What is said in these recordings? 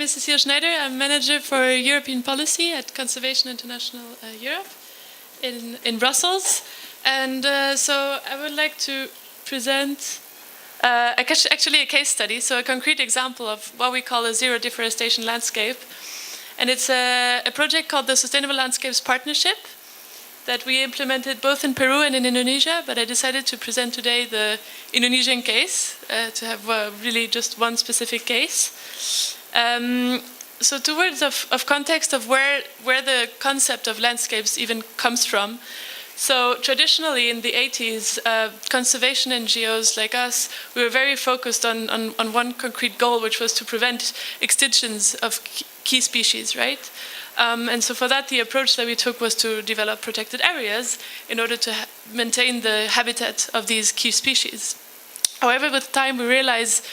is Cecile Schneider. I'm manager for European policy at Conservation International Europe in Brussels. And so I would like to present actually a case study, so a concrete example of what we call a zero deforestation landscape. And it's a project called the Sustainable Landscapes Partnership that we implemented both in Peru and in Indonesia, but I decided to present today the Indonesian case, to have really just one specific case. So 2 words of context of where the concept of landscapes even comes from. So traditionally in the 80s, conservation NGOs like us, we were very focused on one concrete goal, which was to prevent extinctions of key species, right? And so for that, the approach that we took was to develop protected areas in order to maintain the habitat of these key species. However, with time, we realized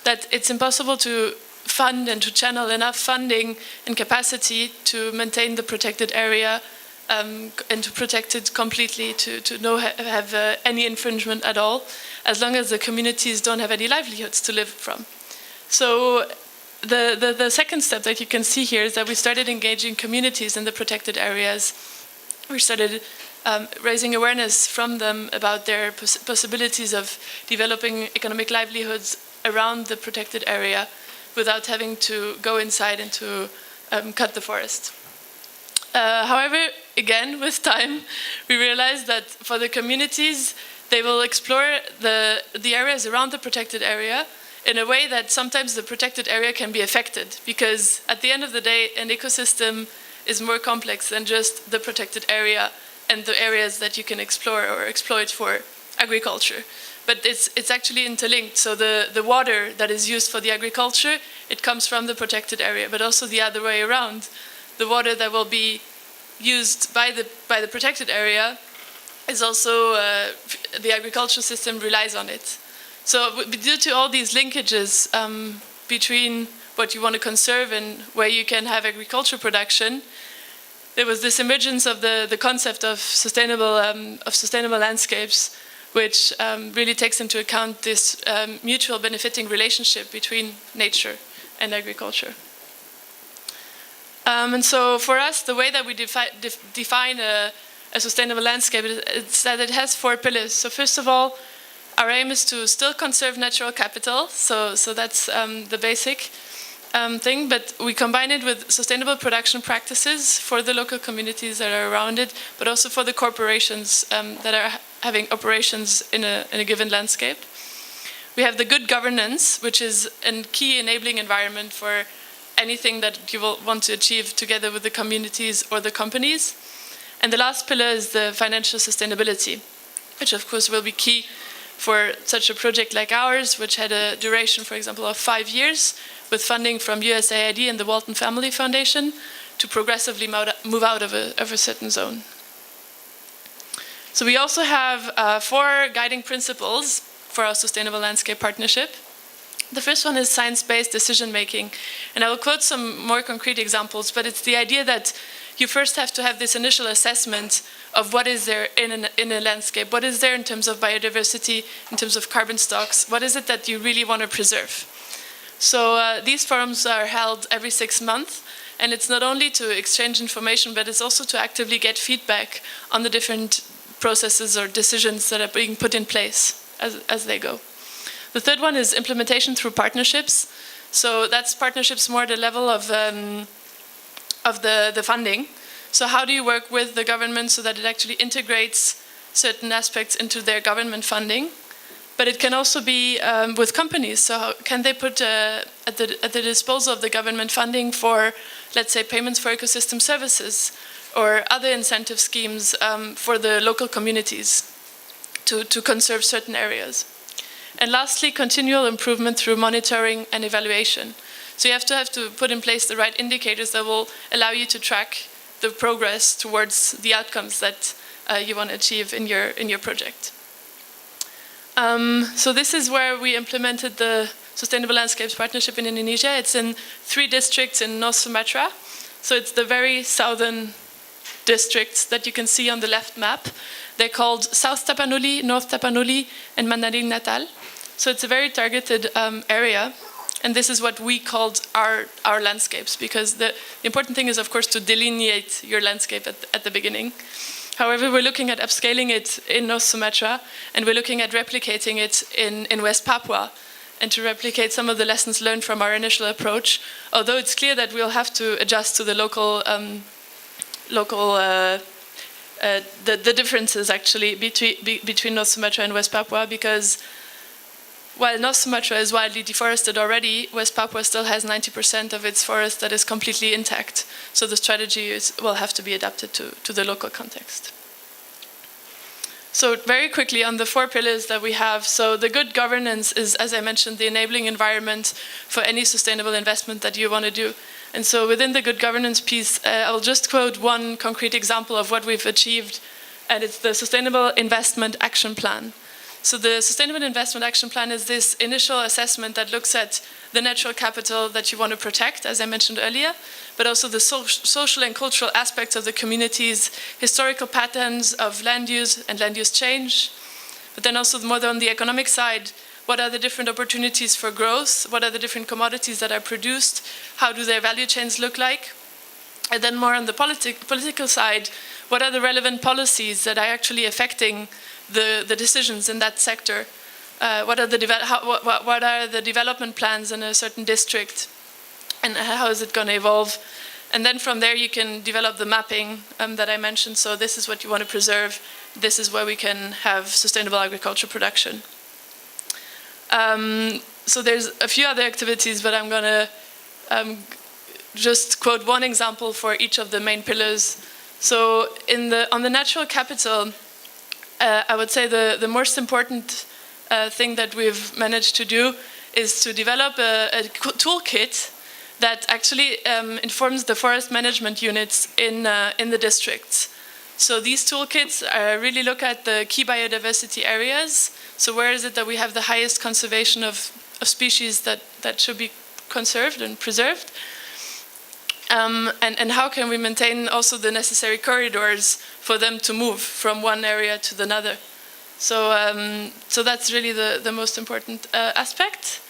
that it's impossible to fund and to channel enough funding and capacity to maintain the protected area and to protect it completely, to not have any infringement at all, as long as the communities don't have any livelihoods to live from. So the second step that you can see here is that we started engaging communities in the protected areas. We started raising awareness from them about their possibilities of developing economic livelihoods around the protected area without having to go inside and to cut the forest. However, again, with time, we realized that for the communities, they will explore the areas around the protected area in a way that sometimes the protected area can be affected, because at the end of the day, an ecosystem is more complex than just the protected area and the areas that you can explore or exploit for agriculture. But it's actually interlinked. So the water that is used for the agriculture, it comes from the protected area, but also the other way around. The water that will be used by the protected area is also, the agricultural system relies on it. So due to all these linkages between what you want to conserve and where you can have agricultural production, there was this emergence of the concept of sustainable landscapes, which really takes into account this mutual benefiting relationship between nature and agriculture. And so for us, the way that we define a sustainable landscape is that it has 4 pillars. So first of all, our aim is to still conserve natural capital, so that's the basic thing, but we combine it with sustainable production practices for the local communities that are around it, but also for the corporations that are having operations in a given landscape. We have the good governance, which is a key enabling environment for anything that you will want to achieve together with the communities or the companies. And the last pillar is the financial sustainability, which of course will be key for such a project like ours, which had a duration, for example, of 5 years, with funding from USAID and the Walton Family Foundation to progressively move out of a certain zone. So we also have 4 guiding principles for our Sustainable Landscape Partnership. The first one is science-based decision-making. And I will quote some more concrete examples, but it's the idea that you first have to have this initial assessment of what is there in a landscape, what is there in terms of biodiversity, in terms of carbon stocks, what is it that you really want to preserve. So these forums are held every 6 months, and it's not only to exchange information, but it's also to actively get feedback on the different processes or decisions that are being put in place as they go. The third one is implementation through partnerships. So that's partnerships more at the level of the funding. So how do you work with the government so that it actually integrates certain aspects into their government funding? But it can also be with companies. So how can they put at the disposal of the government funding for, let's say, payments for ecosystem services or other incentive schemes for the local communities to conserve certain areas? And lastly, continual improvement through monitoring and evaluation. So you have to put in place the right indicators that will allow you to track the progress towards the outcomes that you want to achieve in your project. So this is where we implemented the Sustainable Landscapes Partnership in Indonesia. It's in 3 districts in North Sumatra. So it's the very southern districts that you can see on the left map. They're called South Tapanuli, North Tapanuli, and Mandaling Natal. So it's a very targeted area. and this is what we called our landscapes, because the important thing is, of course, to delineate your landscape at the beginning. However, we're looking at upscaling it in North Sumatra, and we're looking at replicating it in West Papua, and to replicate some of the lessons learned from our initial approach, although it's clear that we'll have to adjust to the the differences actually between North Sumatra and West Papua, because while North Sumatra is widely deforested already, West Papua still has 90% of its forest that is completely intact. So the strategy will have to be adapted to the local context. So very quickly on the 4 pillars that we have. So the good governance is, as I mentioned, the enabling environment for any sustainable investment that you want to do. And so within the good governance piece, I'll just quote one concrete example of what we've achieved, and it's the Sustainable Investment Action Plan. So the Sustainable Investment Action Plan is this initial assessment that looks at the natural capital that you want to protect, as I mentioned earlier, but also the social and cultural aspects of the communities, historical patterns of land use and land use change, but then also more on the economic side. What are the different opportunities for growth? What are the different commodities that are produced? How do their value chains look like? And then more on the political side, what are the relevant policies that are actually affecting the decisions in that sector? What are the development plans in a certain district? And how is it going to evolve? And then from there you can develop the mapping that I mentioned. So this is what you want to preserve. This is where we can have sustainable agriculture production. So there's a few other activities, but I'm going to just quote one example for each of the main pillars. So on the natural capital, I would say the most important thing that we've managed to do is to develop a toolkit that actually informs the forest management units in the districts. So these toolkits really look at the key biodiversity areas. So where is it that we have the highest conservation of species that should be conserved and preserved? And how can we maintain also the necessary corridors for them to move from one area to another? So that's really the most important aspect.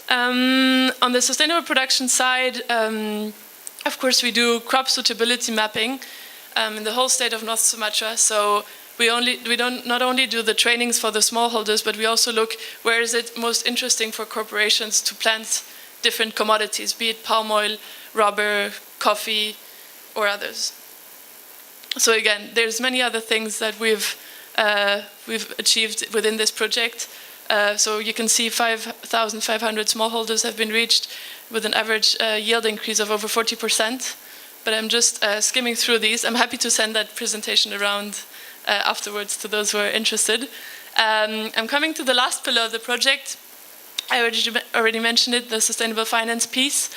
On the sustainable production side, of course, we do crop suitability mapping in the whole state of North Sumatra. So we don't not only do the trainings for the smallholders, but we also look where is it most interesting for corporations to plant different commodities, be it palm oil, rubber, coffee, or others. So again, there's many other things that we've achieved within this project. So you can see 5,500 smallholders have been reached with an average yield increase of over 40%. But I'm just skimming through these. I'm happy to send that presentation around afterwards to those who are interested. I'm coming to the last pillar of the project. I already mentioned it, the sustainable finance piece.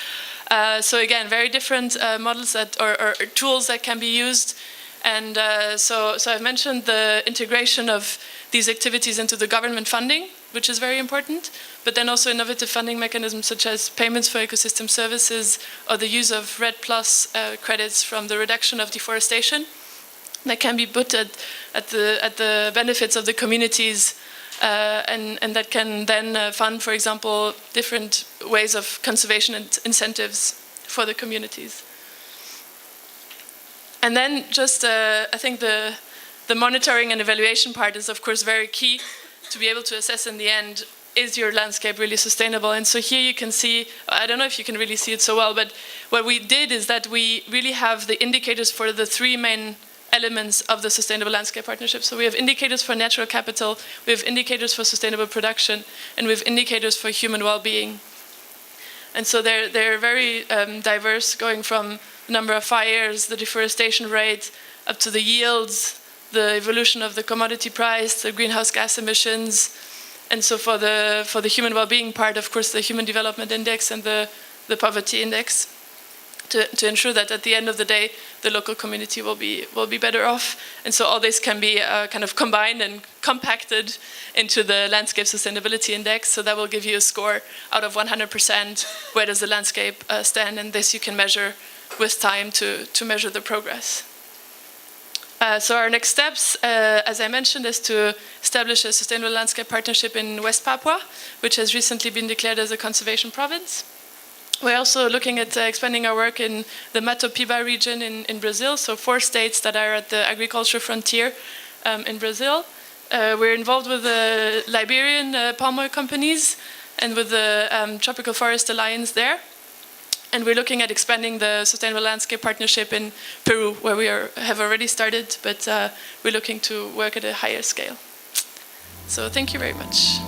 So again, very different models or tools that can be used. And so I've mentioned the integration of these activities into the government funding, which is very important, but then also innovative funding mechanisms such as payments for ecosystem services or the use of REDD+ credits from the reduction of deforestation that can be put at the benefits of the communities and that can then fund, for example, different ways of conservation and incentives for the communities. And then just, I think the monitoring and evaluation part is, of course, very key to be able to assess in the end, is your landscape really sustainable? And so here you can see, I don't know if you can really see it so well, but what we did is that we really have the indicators for the 3 main elements of the Sustainable Landscape Partnership. So we have indicators for natural capital, we have indicators for sustainable production, and we have indicators for human well-being. And so they're very diverse, going from the number of fires, the deforestation rate, up to the yields, the evolution of the commodity price, the greenhouse gas emissions. And so for the human well-being part, of course, the Human Development Index and the Poverty Index, to ensure that at the end of the day, the local community will be better off. And so all this can be kind of combined and compacted into the Landscape Sustainability Index. So that will give you a score out of 100%. Where does the landscape stand? And this you can measure with time to measure the progress. So our next steps, as I mentioned, is to establish a sustainable landscape partnership in West Papua, which has recently been declared as a conservation province. We're also looking at expanding our work in the Mato Piba region in Brazil, so 4 states that are at the agriculture frontier in Brazil. We're involved with the Liberian palm oil companies and with the Tropical Forest Alliance there. And we're looking at expanding the Sustainable Landscape Partnership in Peru, where we have already started, but we're looking to work at a higher scale. So thank you very much.